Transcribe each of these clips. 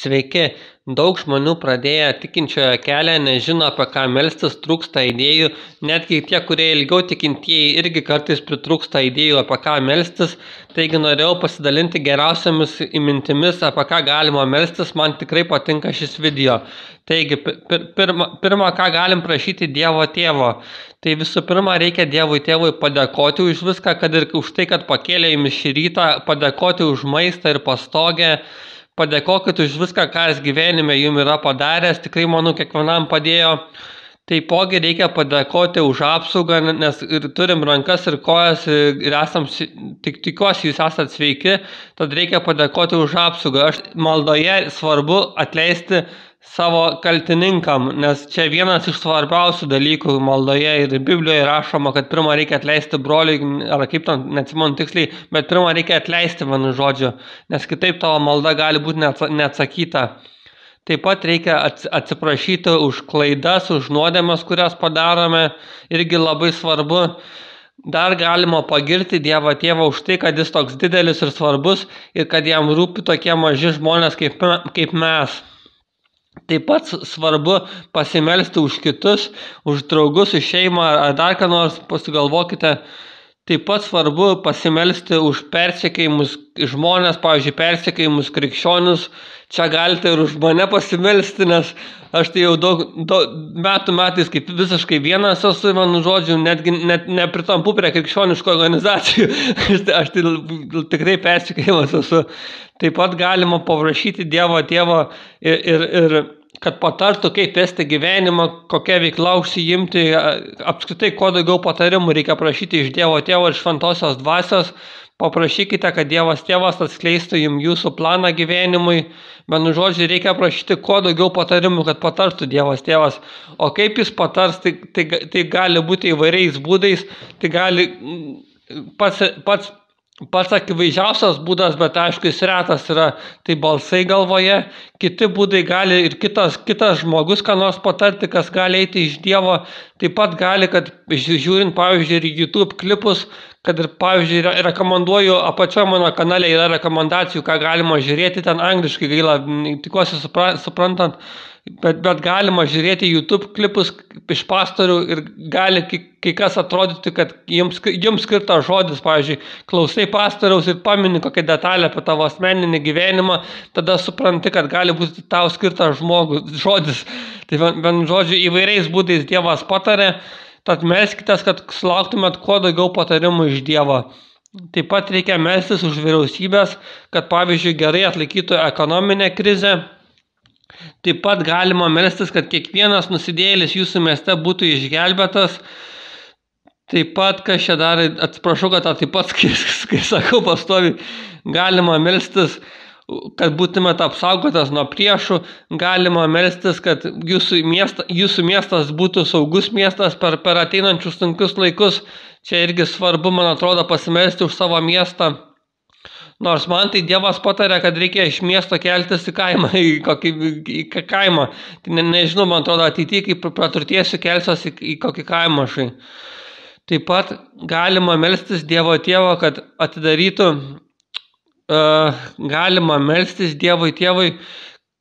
Sveiki! Daug žmonių pradėję tikinčiojo kelią nežino, apie ką melstis, trūksta idėjų, netgi tie, kurie ilgiau tikintieji, irgi kartais pritrūksta idėjų, apie ką melstis. Taigi norėjau pasidalinti geriausiamis mintimis, apie ką galima melstis, man tikrai patinka šis video. Taigi, pirma, ką galim prašyti Dievo Tėvo. Tai visų pirma, reikia Dievui Tėvui padėkoti už viską, kad ir už tai, kad pakėlė jumis šį rytą, padėkoti už maistą ir pastogę. Padėkokit už viską, ką jis gyvenime jums yra padaręs, tikrai manau kiekvienam padėjo. Taipogi reikia padėkoti už apsaugą, nes ir turim rankas ir kojas ir tikiuosi jūs esat sveiki, tad reikia padėkoti už apsaugą. Maldoje svarbu atleisti savo kaltininkam, nes čia vienas iš svarbiausių dalykų maldoje ir Biblijoje rašoma, kad pirmą reikia atleisti broliui, ar kaip tam, neatsimenu tiksliai, bet pirmą reikia atleisti vienu žodžiu, nes kitaip tavo malda gali būti neatsakyta. Taip pat reikia atsiprašyti už klaidas, už nuodėmes, kurias padarome, irgi labai svarbu. Dar galima pagirti Dievą Tėvą už tai, kad jis toks didelis ir svarbus ir kad jam rūpi tokie maži žmonės kaip mes. Taip pat svarbu pasimelsti už kitus, už draugus, už šeimą ar dar ką nors pasigalvokite. Taip pat svarbu pasimelsti už persekiojimus žmonės, pavyzdžiui, persekiojimus krikščionius. Čia galite ir už mane pasimelsti, nes aš tai jau daug metais kaip visiškai vienas esu, vienu žodžiu, netgi nepritampu prie krikščioniškų organizacijų. Aš tai tikrai persekiojimas esu. Taip pat galima paprašyti Dievo Tėvo ir kad patartų, kaip vesti gyvenimą, kokią veiklą užsiimti, apskritai, kuo daugiau patarimų reikia prašyti iš Dievo Tėvo ir šventosios dvasios. Paprašykite, kad Dievas Tėvas atskleistų jums jūsų planą gyvenimui. Vienu žodžiu, reikia prašyti kuo daugiau patarimų, kad patartų Dievas Tėvas. O kaip jis patars, tai gali būti įvairiais būdais, tai gali pats akivaizdžiausias būdas, bet aišku, jis retas yra, tai balsai galvoje. Kiti būdai gali ir kitas žmogus ką nors patarti, kas gali eiti iš Dievo. Taip pat gali, kad žiūrint, pavyzdžiui, ir YouTube klipus, kad ir, pavyzdžiui, rekomenduoju, apačioje mano kanale yra rekomendacijų, ką galima žiūrėti, ten angliškai gaila, tikiuosi suprantant, bet galima žiūrėti YouTube klipus iš pastorių ir gali kai kas atrodyti, kad jums skirtas žodis, pavyzdžiui, klausai pastoriaus ir pamini kokią detalę apie tavo asmeninį gyvenimą, tada supranti, kad gali būti tau skirtas žodis. Tai vienu žodžiu, įvairiais būdais Dievas patarė, tad melskitės, kad sulauktumėt kuo daugiau patarimų iš Dievo. Taip pat reikia melstis už vyriausybės, kad, pavyzdžiui, gerai atlaikytų ekonominę krizę. Taip pat galima melstis, kad kiekvienas nusidėjėlis jūsų mieste būtų išgelbėtas. Taip pat, kas čia dar, atsiprašau, kad taip pat, kai sakau pastoviai, galima melstis, kad būtumėt apsaugotas nuo priešų, galima melstis, kad jūsų miestas būtų saugus miestas per ateinančius sunkius laikus. Čia irgi svarbu, man atrodo, pasimelsti už savo miestą. Nors man tai Dievas patarė, kad reikia iš miesto keltis į kaimą, į kaimą. Tai nežinau, man atrodo, ateityje, kai praturtėsiu, kelsiuosi į kokį kaimą. Taip pat galima melstis Dievo Tėvo, kad atidarytų, galima melstis Dievui Tėvui,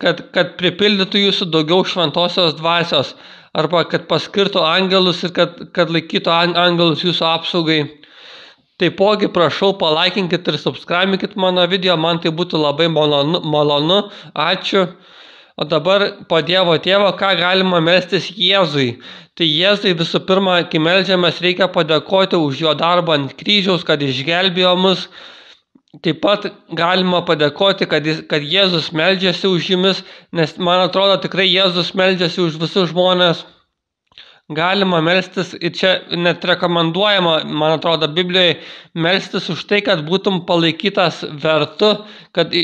kad pripildytų jūsų daugiau šventosios dvasios, arba kad paskirtų angelus ir kad laikytų angelus jūsų apsaugai. Taipogi prašau, palaikinkit ir subscribinkit mano video, man tai būtų labai malonu, ačiū. O dabar po Dievo Tėvo, ką galima melstis Jėzui. Tai Jėzui visų pirma, kai meldžiamės, reikia padėkoti už jo darbą ant kryžiaus, kad išgelbėjo mus. Taip pat galima padėkoti, kad Jėzus meldžiasi už jumis, nes man atrodo tikrai Jėzus meldžiasi už visus žmonės. Galima melstis, ir čia net rekomenduojama, man atrodo, Biblijoje, melstis už tai, kad būtum palaikytas vertu, kad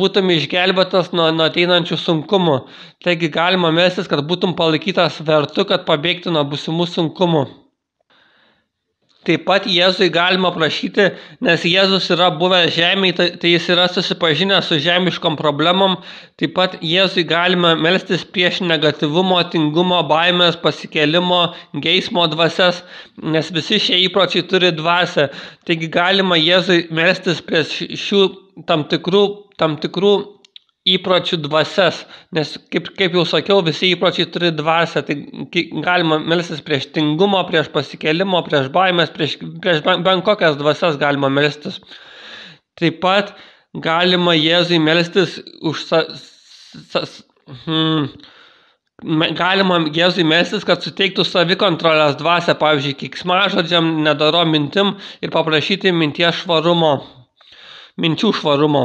būtum išgelbėtas nuo ateinančių sunkumų. Taigi galima melstis, kad būtum palaikytas vertu, kad pabėgtų nuo būsimų sunkumų. Taip pat Jėzui galima prašyti, nes Jėzus yra buvęs žemėje, tai jis yra susipažinęs su žemiškom problemom. Taip pat Jėzui galima melstis prieš negatyvumo, tingumo, baimės, pasikėlimo, geismo dvasias, nes visi šie įpročiai turi dvasią. Taigi galima Jėzui melstis prieš šių tam tikrų įpročių dvasias, nes kaip jau sakiau, visi įpročiai turi dvasią, tai galima melstis prieš tingumą, prieš pasikėlimą, prieš baimės, prieš bent kokias dvasias galima melstis. Taip pat galima Jėzui melstis galima Jėzui melstis, kad suteiktų savikontrolės dvasią, pavyzdžiui, keiksmažodžiam, nedorom mintim ir paprašyti minčių švarumo.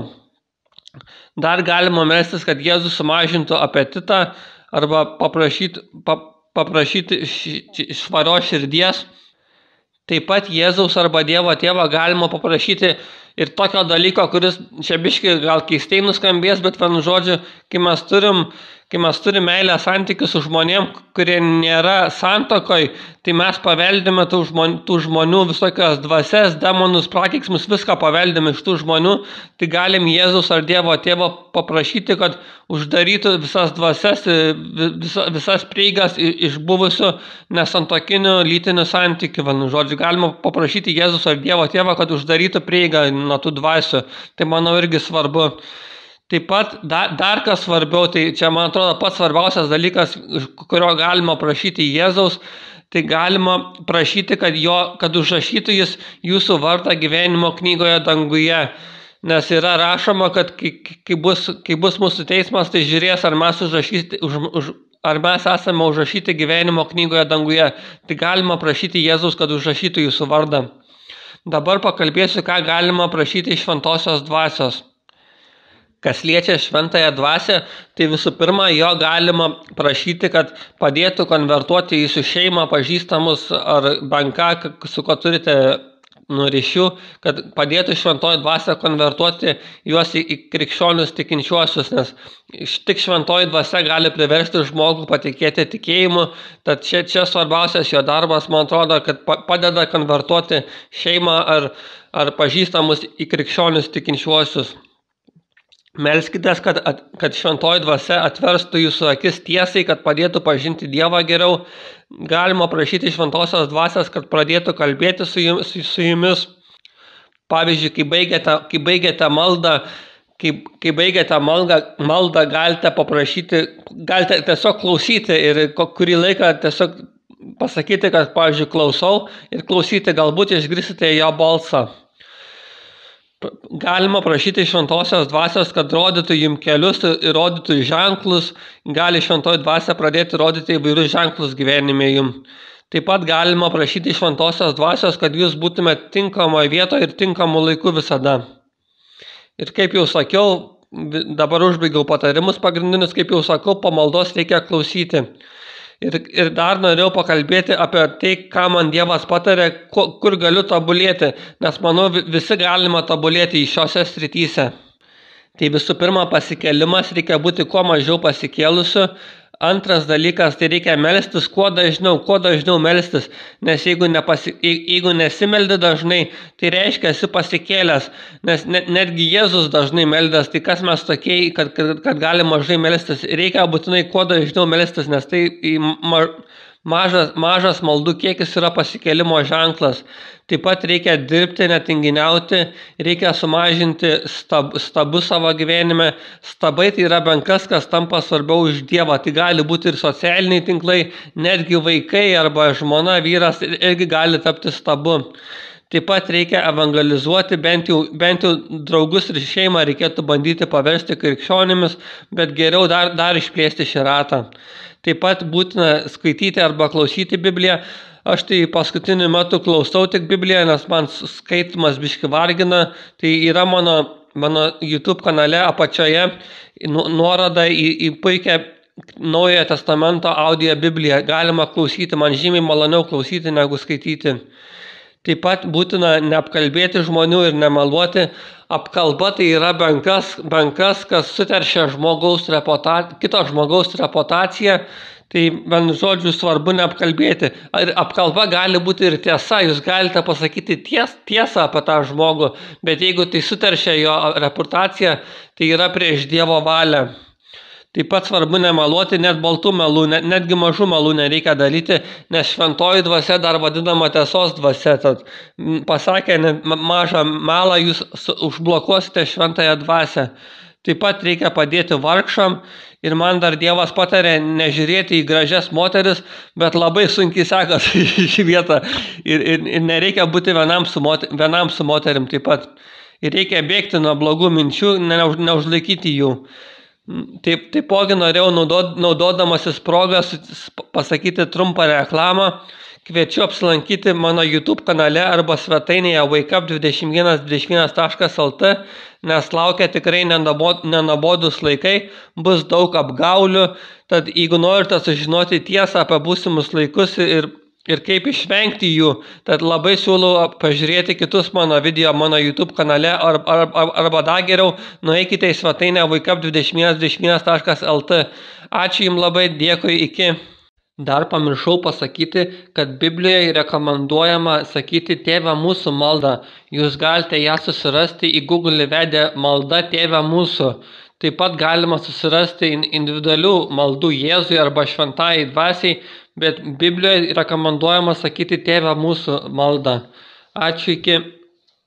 Dar galima melstis, kad Jėzus sumažintų apetitą arba paprašyti švarios širdies. Taip pat Jėzaus arba Dievo Tėvo galima paprašyti ir tokio dalyko, kuris čia biškį gal keistai nuskambės, bet vienu žodžiu, kai mes turim meilę santykius su žmonėm, kurie nėra santokoj, tai mes paveldime tų žmonių visokios dvasias, demonus, prakeiksmus, viską paveldime iš tų žmonių, tai galim Jėzaus ar Dievo Tėvo paprašyti, kad uždarytų visas dvasias, visas prieigas iš buvusių nesantokinių lytinių santykių. Vienu žodžiu, galima paprašyti Jėzaus ar Dievo Tėvo, kad uždarytų prieigą nuo tų dvasių. Tai manau irgi svarbu. Taip pat dar kas svarbiau, tai čia man atrodo pats svarbiausias dalykas, kurio galima prašyti Jėzaus, tai galima prašyti, kad užrašytų jis jūsų vardą gyvenimo knygoje danguje. Nes yra rašoma, kad kai bus mūsų teismas, tai žiūrės, ar mes esame užrašyti gyvenimo knygoje danguje. Tai galima prašyti Jėzaus, kad užrašytų jūsų vardą. Dabar pakalbėsiu, ką galima prašyti iš šventosios dvasios. Kas liečia šventąją dvasią, tai visų pirma, jo galima prašyti, kad padėtų konvertuoti jūsų šeimą, pažįstamus ar banką, su ko turite ryšių, kad padėtų šventoji dvasia konvertuoti juos į krikščionius tikinčiuosius, nes tik šventoji dvasia gali priversti žmogų patikėti tikėjimu, tad čia svarbiausias jo darbas, man atrodo, kad padeda konvertuoti šeimą ar pažįstamus į krikščionius tikinčiuosius. Melskitės, kad šventoji dvasia atverstų jūsų akis tiesai, kad padėtų pažinti Dievą geriau. Galima prašyti šventosios dvasios, kad pradėtų kalbėti su jumis. Pavyzdžiui, kai baigiate maldą, galite paprašyti, galite tiesiog klausyti ir kurį laiką tiesiog pasakyti, kad, pavyzdžiui, klausau ir klausyti, galbūt išgirsite jo balsą. Galima prašyti šventosios dvasios, kad rodytų jums kelius ir rodytų ženklus. Gali šventoji dvasia pradėti rodyti įvairius ženklus gyvenime jums. Taip pat galima prašyti šventosios dvasios, kad jūs būtumėte tinkamoje vietoje ir tinkamu laiku visada. Ir kaip jau sakiau, dabar užbaigiau patarimus pagrindinius, kaip jau sakau, pamaldos reikia klausyti. Ir dar norėjau pakalbėti apie tai, ką man Dievas patarė, kur galiu tobulėti, nes manau, visi galima tobulėti į šiose srityse. Tai visų pirma, pasikėlimas, reikia būti kuo mažiau pasikėlusiu. Antras dalykas, tai reikia melstis kuo dažniau melstis, nes jeigu nesimeldi dažnai, tai reiškia esi pasikėlęs, nes netgi Jėzus dažnai meldės, tai kas mes tokiai, kad gali mažai melstis, reikia būtinai kuo dažniau melstis, nes tai mažas maldų kiekis yra pasikėlimo ženklas. Taip pat reikia dirbti, netinginiauti, reikia sumažinti stabus savo gyvenime. Stabai tai yra bent kas tampa svarbiau už Dievą. Tai gali būti ir socialiniai tinklai, netgi vaikai arba žmona, vyras irgi gali tapti stabu. Taip pat reikia evangelizuoti, bent jau draugus ir šeimą reikėtų bandyti paversti krikščionimis, bet geriau dar išplėsti šį ratą. Taip pat būtina skaityti arba klausyti Bibliją. Aš tai paskutiniu metu klausau tik Bibliją, nes man skaitimas biški vargina. Tai yra mano YouTube kanale apačioje nuoroda į puikią Naujojo Testamento audio Bibliją. Galima klausyti, man žymiai maloniau klausyti negu skaityti. Taip pat būtina neapkalbėti žmonių ir nemeluoti. Apkalba tai yra bent kas, kas suteršia kito žmogaus reputaciją. Tai, vienu žodžiu, svarbu neapkalbėti. Ir apkalba gali būti ir tiesa, jūs galite pasakyti tiesą apie tą žmogų, bet jeigu tai suteršia jo reputaciją, tai yra prieš Dievo valią. Taip pat svarbu nemeluoti, net baltų melų, netgi mažų melų nereikia daryti, nes šventoji dvasia dar vadinama tiesos dvasia. Tad pasakę mažą melą, jūs užblokuosite šventąją dvasią. Taip pat reikia padėti vargšam ir man dar Dievas patarė nežiūrėti į gražias moteris, bet labai sunkiai sekasi šį vietą ir nereikia būti vienam su moterim taip pat. Ir reikia bėgti nuo blogų minčių, neužlaikyti jų. Taipogi norėjau naudodamasis progą pasakyti trumpą reklamą. Kviečiu apsilankyti mano YouTube kanale arba svetainėje wakeup2121.lt, nes laukia tikrai nenabodus laikai, bus daug apgaulių, tad jeigu norite sužinoti tiesą apie būsimus laikus ir kaip išvengti jų, tad labai siūlau pažiūrėti kitus mano video mano YouTube kanale arba dar geriau, nueikite į svetainę wakeup2121.lt. Ačiū Jums labai, dėkui, iki. Dar pamiršau pasakyti, kad Biblijoje rekomenduojama sakyti Tėve mūsų maldą. Jūs galite ją susirasti į Google įvedę malda Tėve mūsų. Taip pat galima susirasti individualių maldų Jėzui arba šventajai dvasiai, bet Biblijoje rekomenduojama sakyti Tėve mūsų maldą. Ačiū, iki.